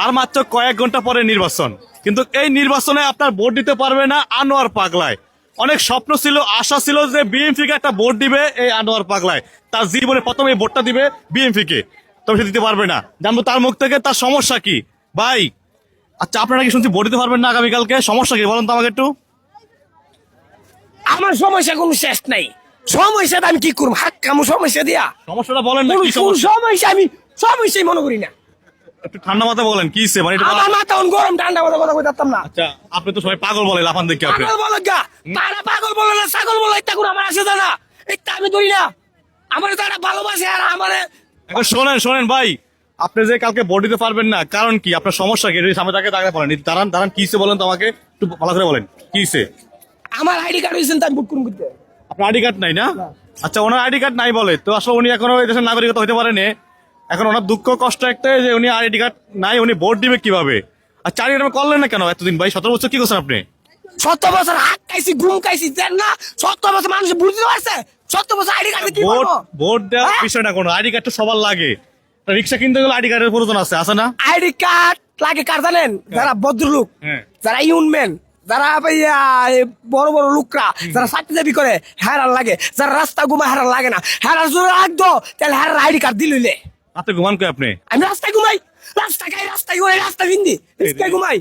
আর মাত্র কয়েক ঘন্টা পরে নির্বাচন, কিন্তু এই নির্বাচনে আপনার ভোট দিতে পারবে না আনোয়ার পাগলায়। অনেক স্বপ্ন ছিল, আশা ছিল যে বিএনপি কে একটা ভোট দিবে এই আনোয়ার পাগলায়, তার জীবনে প্রথমে এই ভোটটা দিবে বিএনপি কে, তবে সে দিতে পারবে না। জানবো তার মুখ থেকে তার সমস্যা কি। ভাই আচ্ছা, আপনারা কি শুনছি ভোট দিতে পারবেন না আগামীকালকে, সমস্যা কি বলেন তো আমাকে একটু। আমার সমস্যা কোনো শেষ নাই, সমস্যাটা আমি কি করবো, হাত কামু সমস্যা দিয়া সমস্যাটা বলেন না, কোন কি কোন সমস্যা? সমস্যা আমি সমস্যাই মনে করি না। একটু ঠান্ডা মাথা বলেন কি হইছে, মানে একটু আমার মাথা এখন গরম, ঠান্ডা কথা কথা কইতাম না। আচ্ছা, আপনি তো সবাই পাগল বলে লাফান দেখি আপনি। পাগল বলে গা, তারা পাগল বলে না ছাগল বলে, এটা কোনো আমার আসে যায় না, এটা আমি ধরি না। আমার তারা ভালোবাসে আর আমারে। এখন শোনেন শোনেন ভাই, আপনি যে কালকে ভোট দিতে পারবেন না কারণ কি, আপনার সমস্যা কি, সামনে তাকে দাঁড়াতে বলেন, দাঁড়ান দাঁড়ান, কি হইছে বলেন তো আমাকে একটু ভালো করে বলেন কি হইছে। আমার আইডি কার্ড হয়েছেন তাই বুক করুন করতে। আপনার আইডি কার্ড নাই না? আচ্ছা, ওনার আইডি কার্ড নাই বলে তো আসলে উনি এখনো এই দেশের নাগরিকতা হইতে পারেনি। এখন ওনার দুঃখ কষ্ট একটাই যে উনি আইডি কার্ড নাই, উনি ভোট দিবে কিভাবে। আর চাকরি করলেন না কেন এতদিন ভাই, 17 বছর কি করছেন আপনি? 70 বছর হাত খাইছি, ঘুম খাইছি, দেন না 70 বছর মানুষ বুঝতে পারছে, 70 বছর আইডি কার্ড কি ভোট করবো? ভোট দেওয়ার হ্যাঁ? বিষয় না কোনো, আইডি কার্ড তো সবার লাগে। রিক্সা কিনতে গেলে আইডি কার্ডের প্রয়োজন আছে না? আইডি কার্ড লাগে কার জানেন? যারা ভদ্রলোক, হ্যাঁ। যারা ইউনম্যান, যারা ভাইয়া এই বড় বড় লোকরা, যারা চাকরি দাবি করে হেরার লাগে, যারা রাস্তা ঘুমা হেরার লাগে না, হেরার জন্য রাখতো তাহলে হেরার আইডি কার্ড দিলইলে। আপনি ঘুমান কই আপনি? আমি রাস্তায় ঘুমাই, রাস্তা খাই, রাস্তায় ঘুমাই, রাস্তা ভিন্দি রাস্তায় ঘুমাই।